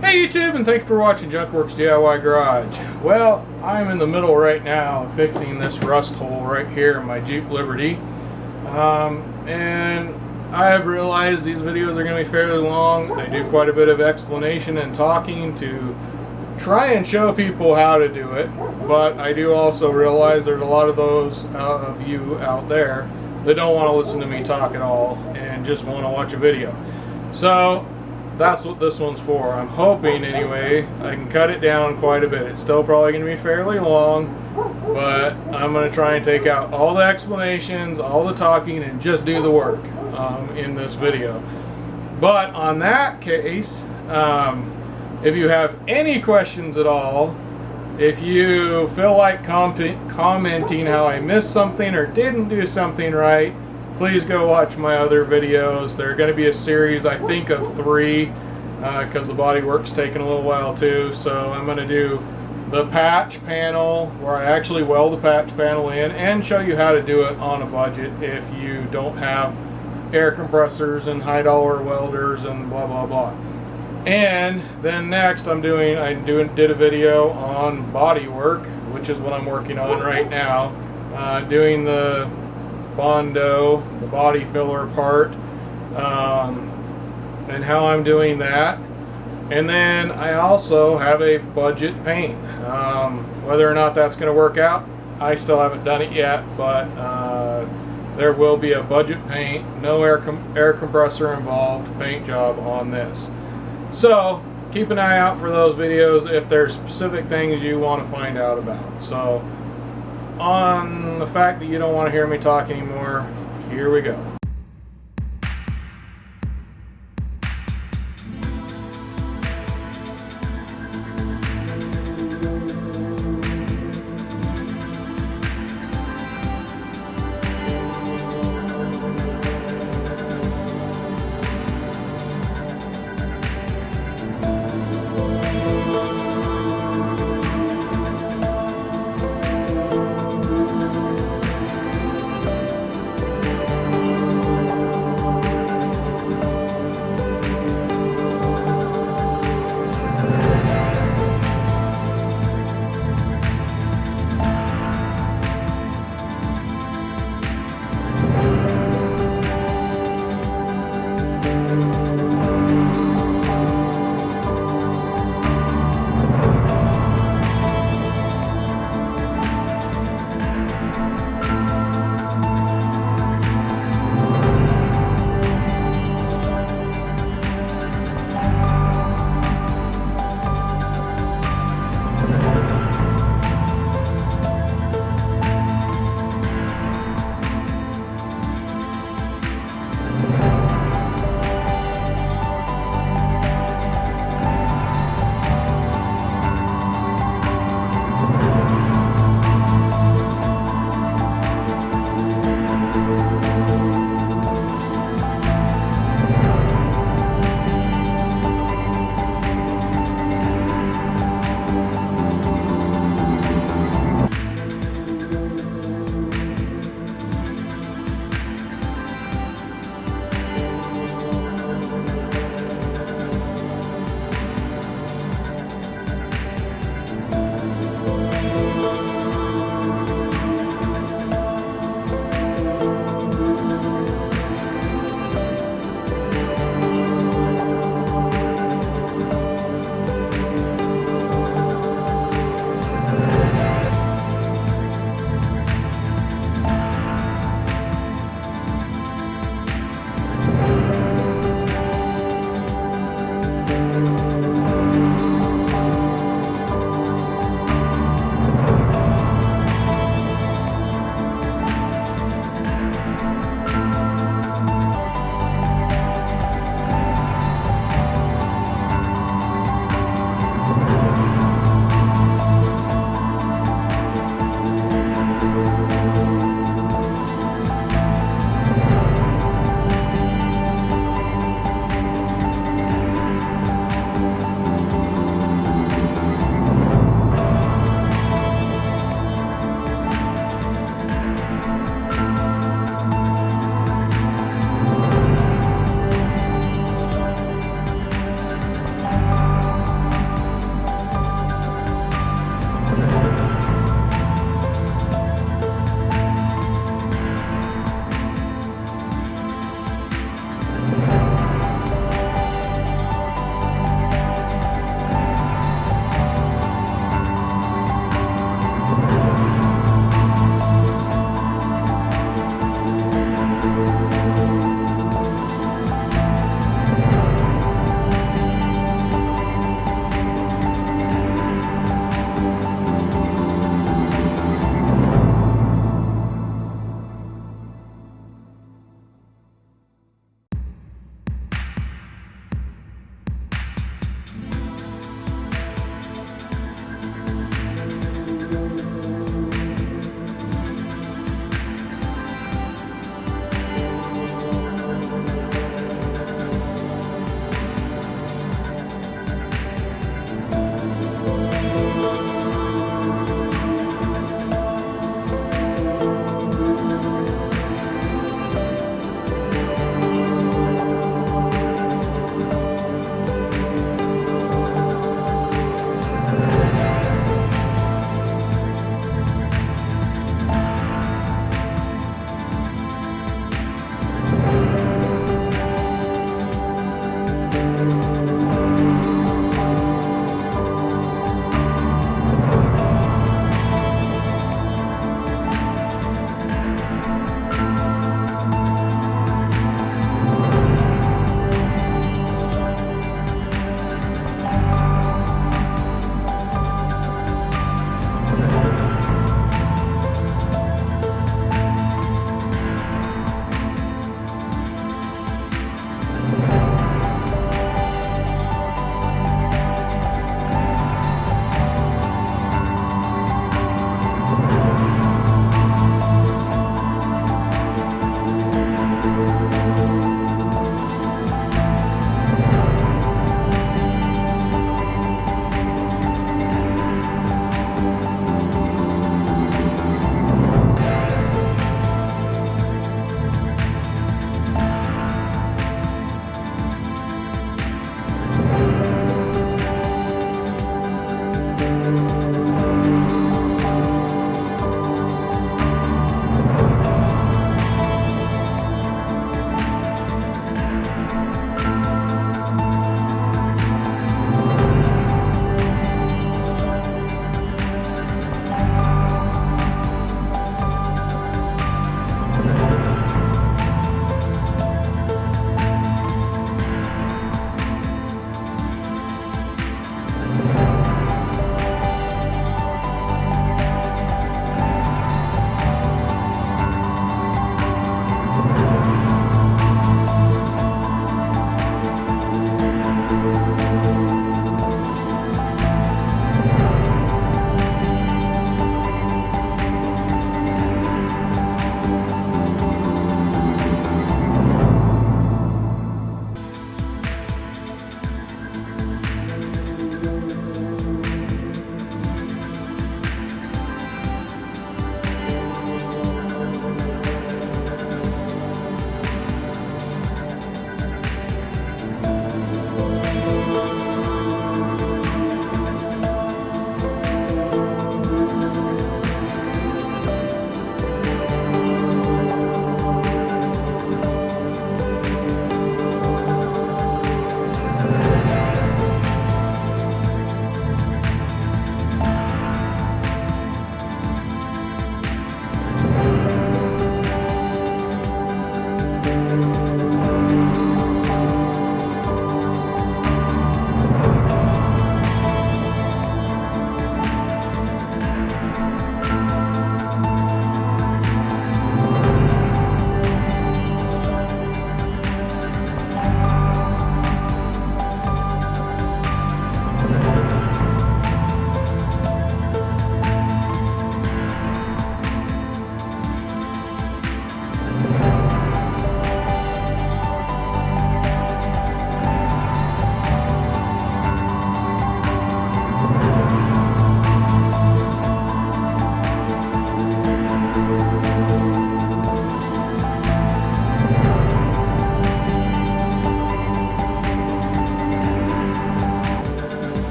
Hey YouTube, and thank you for watching Junkworks DIY Garage. Well, I'm in the middle right now of fixing this rust hole right here in my Jeep Liberty. And I have realized these videos are going to be fairly long. They do quite a bit of explanation and talking to try and show people how to do it. But I do also realize there's a lot of those of you out there that don't want to listen to me talk at all and just want to watch a video. So that's what this one's for. I'm hoping, anyway, I can cut it down quite a bit. It's still probably going to be fairly long, but I'm going to try and take out all the explanations, all the talking, and just do the work in this video. But on that case, if you have any questions at all, if you feel like commenting how I missed something or didn't do something right, please go watch my other videos. They're going to be a series, I think, of 3 because the body work's taking a little while too. So I'm going to do the patch panel where I actually weld the patch panel in and show you how to do it on a budget if you don't have air compressors and high dollar welders and blah blah blah. And then next I did a video on body work, which is what I'm working on right now, doing the Bondo, the body filler part, and how I'm doing that. And then I also have a budget paint. Whether or not that's going to work out, I still haven't done it yet, but there will be a budget paint, no air compressor involved paint job on this. So keep an eye out for those videos if there's specific things you want to find out about. So on the fact that you don't want to hear me talk anymore, here we go.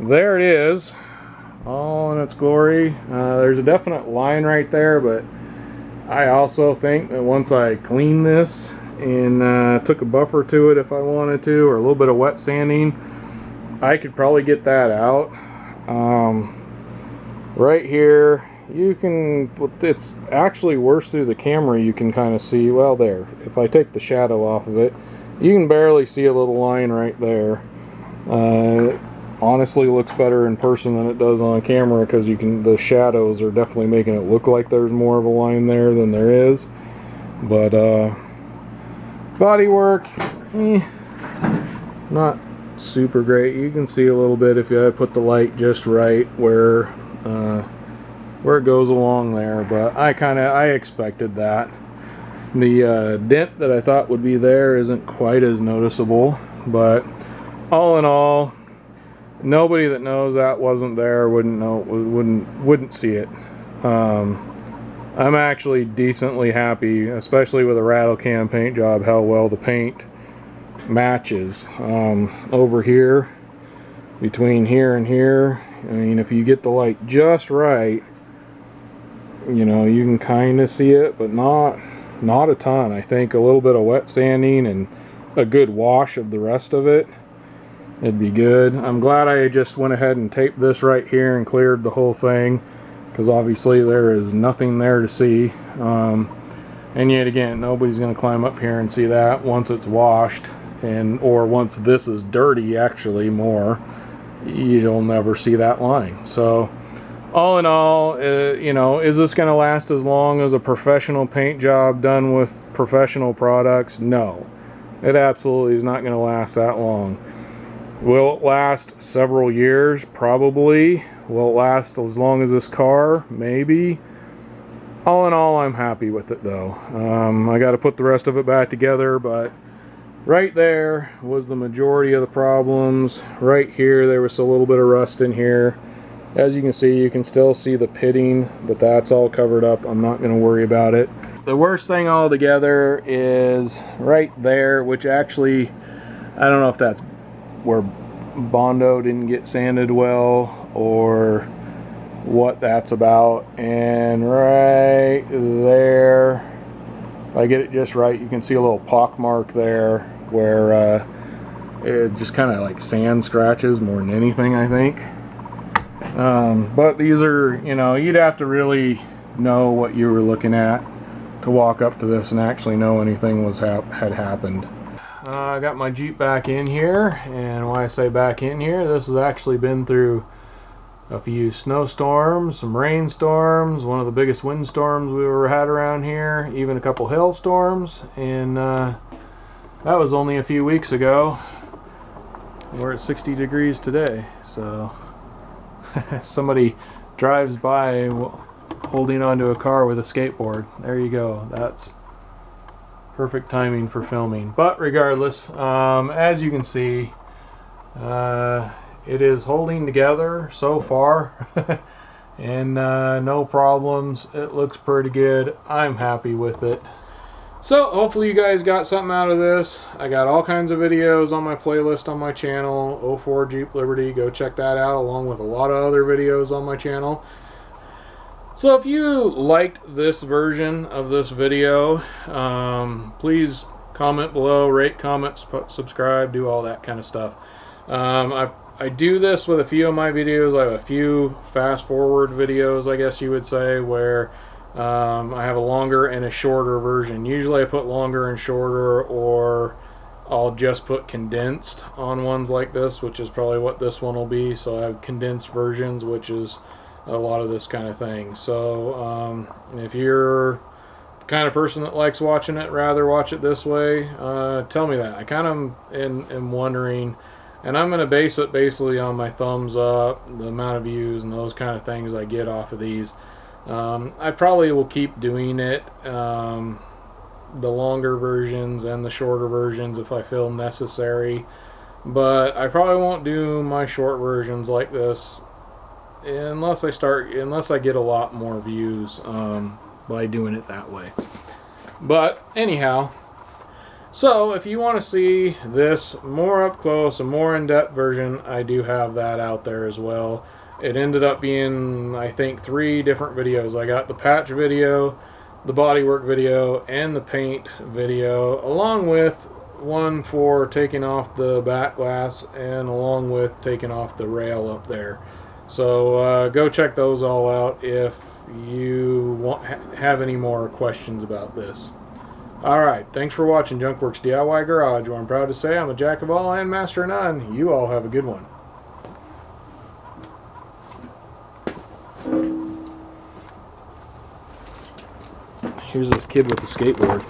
there it is, all in its glory. There's a definite line right there, but I also think that once I clean this and took a buffer to it if I wanted to, or a little bit of wet sanding, I could probably get that out. Right here, you can, it's actually worse through the camera, you can kind of see, well there, if I take the shadow off of it, you can barely see a little line right there. Honestly looks better in person than it does on camera, because you can, the shadows are definitely making it look like there's more of a line there than there is. But body work, not super great. You can see a little bit if you put the light just right where it goes along there, but I expected that. The dent that I thought would be there isn't quite as noticeable, but all in all, nobody that knows that wasn't there wouldn't know, wouldn't see it. I'm actually decently happy, especially with a rattle can paint job, how well the paint matches. Over here, between here and here, I mean, if you get the light just right, you know, you can kind of see it, but not a ton. I think a little bit of wet sanding and a good wash of the rest of it, it'd be good. I'm glad I just went ahead and taped this right here and cleared the whole thing, because obviously there is nothing there to see. And yet again, nobody's going to climb up here and see that once it's washed, or once this is dirty, actually more, you'll never see that line. So all in all, you know, is this going to last as long as a professional paint job done with professional products? No, it absolutely is not going to last that long. Will it last several years? Probably. Will it last as long as this car? Maybe. All in all, I'm happy with it though. I got to put the rest of it back together, but right there was the majority of the problems. Right here, there was a little bit of rust in here. As you can see, you can still see the pitting, but that's all covered up. I'm not going to worry about it. The worst thing altogether is right there, which actually, I don't know if that's where Bondo didn't get sanded well or what that's about. And right there, if I get it just right, you can see a little pock mark there where it just kind of like sand scratches more than anything, I think. But these are, you know, you'd have to really know what you were looking at to walk up to this and actually know anything had happened. I got my Jeep back in here, and when I say back in here, this has actually been through a few snowstorms, some rainstorms, one of the biggest windstorms we ever had around here, even a couple hailstorms, and that was only a few weeks ago. We're at 60 degrees today, so somebody drives by holding onto a car with a skateboard. There you go. That's perfect timing for filming. But regardless, as you can see, it is holding together so far and no problems. It looks pretty good. I'm happy with it. So hopefully you guys got something out of this. I got all kinds of videos on my playlist on my channel, 04 Jeep Liberty. Go check that out, along with a lot of other videos on my channel. So if you liked this version of this video, please comment below, rate, comment, subscribe, do all that kind of stuff. I do this with a few of my videos. I have a few fast forward videos, I guess you would say, where I have a longer and a shorter version. Usually I put longer and shorter, or I'll just put condensed on ones like this, which is probably what this one will be. So I have condensed versions, which is a lot of this kind of thing. So if you're the kind of person that likes watching it, rather watch it this way, tell me that. I kind of am wondering, and I'm going to base it basically on my thumbs up, the amount of views and those kind of things I get off of these. I probably will keep doing it, the longer versions and the shorter versions if I feel necessary, but I probably won't do my short versions like this unless I get a lot more views by doing it that way. But anyhow, So if you want to see this more up close, a more in-depth version, I do have that out there as well. It ended up being, I think, 3 different videos. I got the patch video, the bodywork video, and the paint video, along with one for taking off the back glass and along with taking off the rail up there. So go check those all out if you have any more questions about this. Alright, thanks for watching Junkworks DIY Garage, where I'm proud to say I'm a jack of all and master of none. You all have a good one. Here's this kid with the skateboard.